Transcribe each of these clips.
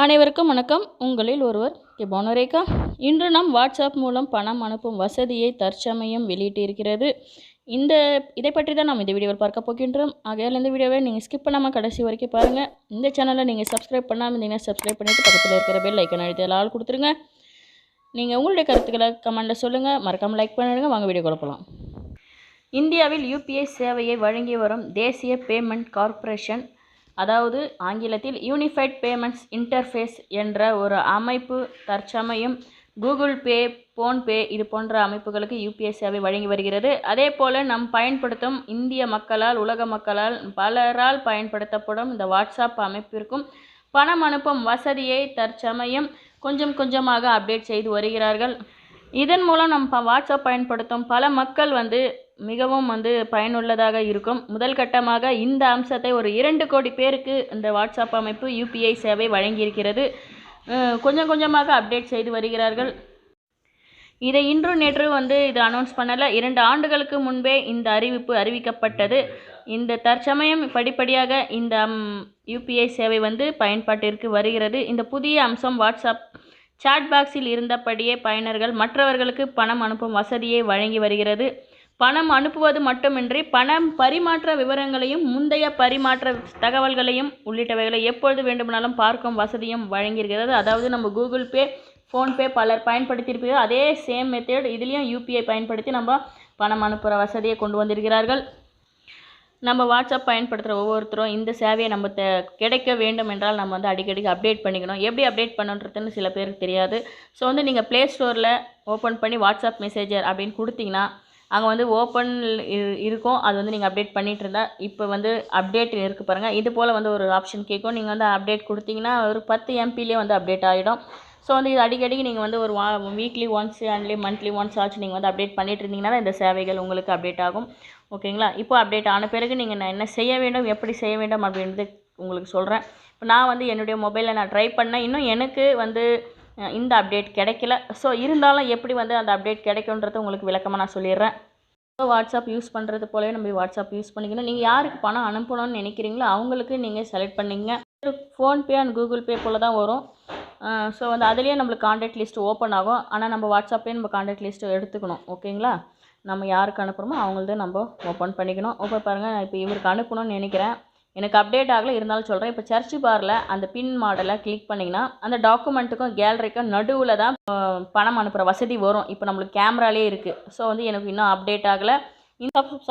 அனைவருக்கும் வணக்கம். உங்களில் ஒருவர் பானுரேகா. இன்று நாம் வாட்ஸ்அப் மூலம் பணம் அனுப்பும் வசதியை தற்சமயம் வெளியிட்டிருக்கிறது. இதை பற்றி தான் நாம் இந்த வீடியோவில் பார்க்க போகின்றோம். ஆகையால் இந்த வீடியோவை நீங்கள் ஸ்கிப் பண்ணாமல் கடைசி வரைக்கும் பாருங்கள். இந்த சேனலை நீங்கள் சப்ஸ்கிரைப் பண்ணாமல் இருந்தீங்கன்னா சப்ஸ்கிரைப் பண்ணிவிட்டு பக்கத்தில் இருக்கிற பெல் ஐக்கன் அழுத்தி ஆள் கொடுத்துருங்க. நீங்கள் உங்களுடைய கருத்துக்களை கமெண்ட்டில் சொல்லுங்கள். மறக்காமல் லைக் பண்ணிடுங்க. வாங்க வீடியோ குழப்பலாம். இந்தியாவில் UPI சேவையை வழங்கி வரும் தேசிய பேமெண்ட் கார்ப்பரேஷன், அதாவது ஆங்கிலத்தில் யூனிஃபைட் பேமெண்ட்ஸ் இன்டர்ஃபேஸ் என்ற ஒரு அமைப்பு தற்சமயம் கூகுள் பே, ஃபோன்பே இது போன்ற அமைப்புகளுக்கு UPI சேவை வழங்கி வருகிறது. அதே போல் நம் பயன்படுத்தும் இந்திய மக்களால், உலக மக்களால் பலரால் பயன்படுத்தப்படும் இந்த வாட்ஸ்அப் அமைப்பிற்கும் பணம் அனுப்பும் வசதியை தற்சமயம் கொஞ்சம் கொஞ்சமாக அப்டேட் செய்து வருகிறார்கள். இதன் மூலம் நம் வாட்ஸ்அப் பயன்படுத்தும் பல மக்கள் மிகவும் பயனுள்ளதாக இருக்கும். முதல் கட்டமாக இந்த அம்சத்தை ஒரு 2 கோடி பேருக்கு இந்த வாட்ஸ்அப் அமைப்பு UPI சேவை வழங்கியிருக்கிறது. கொஞ்சம் கொஞ்சமாக அப்டேட் செய்து வருகிறார்கள். இதை இன்று நேற்று இது அனௌன்ஸ் பண்ணலை. 2 ஆண்டுகளுக்கு முன்பே இந்த அறிவிக்கப்பட்டது. இந்த தற்சமயம் படிப்படியாக இந்த UPI சேவை பயன்பாட்டிற்கு வருகிறது. இந்த புதிய அம்சம் வாட்ஸ்அப் சாட் பாக்ஸில் இருந்தபடியே பயனர்கள் மற்றவர்களுக்கு பணம் அனுப்பும் வசதியை வழங்கி வருகிறது. பணம் அனுப்புவது மட்டுமின்றி பணம் பரிமாற்ற விவரங்களையும் முந்தைய பரிமாற்ற தகவல்களையும் உள்ளிட்டவைகளை எப்பொழுது வேண்டுமானாலும் பார்க்கும் வசதியும் வழங்கியிருக்கிறது. அதாவது நம்ம கூகுள் பே, ஃபோன்பே பலர் பயன்படுத்தியிருப்பீர்கள். அதே சேம் மெத்தட் இதுலேயும் UPI பயன்படுத்தி நம்ம பணம் அனுப்புகிற வசதியை கொண்டு வந்திருக்கிறார்கள். நம்ம வாட்ஸ்அப் பயன்படுத்துகிற ஒவ்வொருத்தரும் இந்த சேவையை நம்ம கிடைக்க வேண்டும் என்றால் நம்ம அடிக்கடி அப்டேட் பண்ணிக்கணும். எப்படி அப்டேட் பண்ணுன்றதுன்னு சில பேருக்கு தெரியாது. ஸோ நீங்கள் ப்ளே ஸ்டோரில் ஓப்பன் பண்ணி வாட்ஸ்அப் மெசேஜர் அப்படின்னு கொடுத்தீங்கன்னா அங்கே ஓப்பன் இருக்கும். அது நீங்கள் அப்டேட் பண்ணிகிட்டு இருந்தால் இப்போ அப்டேட் இருக்குது பாருங்கள். இது போல் ஒரு ஆப்ஷன் கேட்கும். நீங்கள் அப்டேட் கொடுத்தீங்கன்னா ஒரு 10 MBலேயே அப்டேட் ஆகிடும். ஸோ இது அடிக்கடிக்கு நீங்கள் ஒரு weekly once and monthly once ஆச்சு நீங்கள் அப்டேட் பண்ணிட்டு இருந்தீங்கன்னா இந்த சேவைகள் உங்களுக்கு அப்டேட் ஆகும். ஓகேங்களா? இப்போ அப்டேட் ஆன பிறகு நீங்கள் நான் என்ன செய்ய வேண்டும், எப்படி செய்ய வேண்டும் அப்படின்றது உங்களுக்கு சொல்கிறேன். இப்போ நான் என்னுடைய மொபைலில் நான் ட்ரை பண்ணேன். இன்னும் எனக்கு இந்த அப்டேட் கிடைக்கல. ஸோ இருந்தாலும் எப்படி அந்த அப்டேட் கிடைக்குன்றது உங்களுக்கு விளக்கமாக நான் சொல்லிடுறேன். வாட்ஸ்அப் யூஸ் பண்ணுறது போலவே நம்ம வாட்ஸ்அப் யூஸ் பண்ணிக்கணும். நீங்கள் யாருக்கு பணம் அனுப்பணும்னு நினைக்கிறீங்களோ அவங்களுக்கு நீங்கள் செலக்ட் பண்ணிங்க. ஃபோன்பே அண்ட் கூகுள் பே போல் தான் வரும். ஸோ அதுலேயே நம்மளுக்கு கான்டாக்ட் லிஸ்ட்டு ஓப்பன் ஆகும். ஆனால் நம்ம வாட்ஸ்அப்லேயே நம்ம கான்டாக்ட் லிஸ்ட்டு எடுத்துக்கணும். ஓகேங்களா? நம்ம யாருக்கு அனுப்புகிறோமோ அவங்கள்தான் நம்ம ஓப்பன் பண்ணிக்கணும். ஓப்பன் பாருங்கள். நான் இப்போ இவருக்கு அனுப்பணும்னு நினைக்கிறேன். எனக்கு அப்டேட் ஆகலை, இருந்தாலும் சொல்கிறேன். இப்போ சர்ச் பாரில் அந்த பின் மாடலை கிளிக் பண்ணிங்கன்னா அந்த டாக்குமெண்ட்டுக்கும் கேலரிக்கும் நடுவில் தான் பணம் அனுப்புகிற வசதி வரும். இப்போ நம்மளுக்கு கேமராலே இருக்குது. ஸோ எனக்கு இன்னும் அப்டேட் ஆகலை.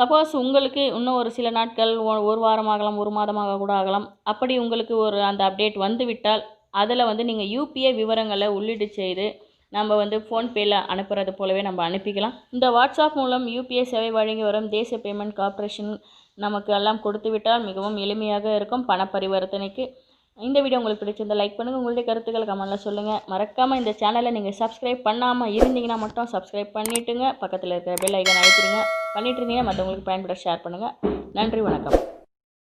சப்போஸ் உங்களுக்கு இன்னும் ஒரு சில நாட்கள், ஒரு வாரம் ஆகலாம், ஒரு மாதமாக கூட ஆகலாம். அப்படி உங்களுக்கு அந்த அப்டேட் வந்துவிட்டால் அதில் நீங்கள் UPI விவரங்களை உள்ளீடு செய்து நம்ம ஃபோன்பேயில் அனுப்புறது போலவே நம்ம அனுப்பிக்கலாம். இந்த வாட்ஸ்அப் மூலம் UPI சேவை வழங்கி வரும் தேசிய பேமெண்ட் கார்ப்பரேஷன் நமக்கு எல்லாம் கொடுத்து விட்டால் மிகவும் எளிமையாக இருக்கும் பண பரிவர்த்தனைக்கு. இந்த வீடியோ உங்களுக்கு பிடிச்சிருந்தால் லைக் பண்ணுங்கள். உங்களுடைய கருத்துக்கள் கமெண்ட்டில் சொல்லுங்கள். மறக்காமல் இந்த சேனலை நீங்கள் சப்ஸ்கிரைப் பண்ணாமல் இருந்தீங்கன்னா மட்டும் சப்ஸ்கிரைப் பண்ணிவிட்டுங்க. பக்கத்தில் இருக்கிற பெல் ஐக்கன் அழுத்திடுங்க. பண்ணிட்டு இருந்தீங்கன்னா மற்றவங்களுக்கு பயன்பட ஷேர் பண்ணுங்கள். நன்றி, வணக்கம்.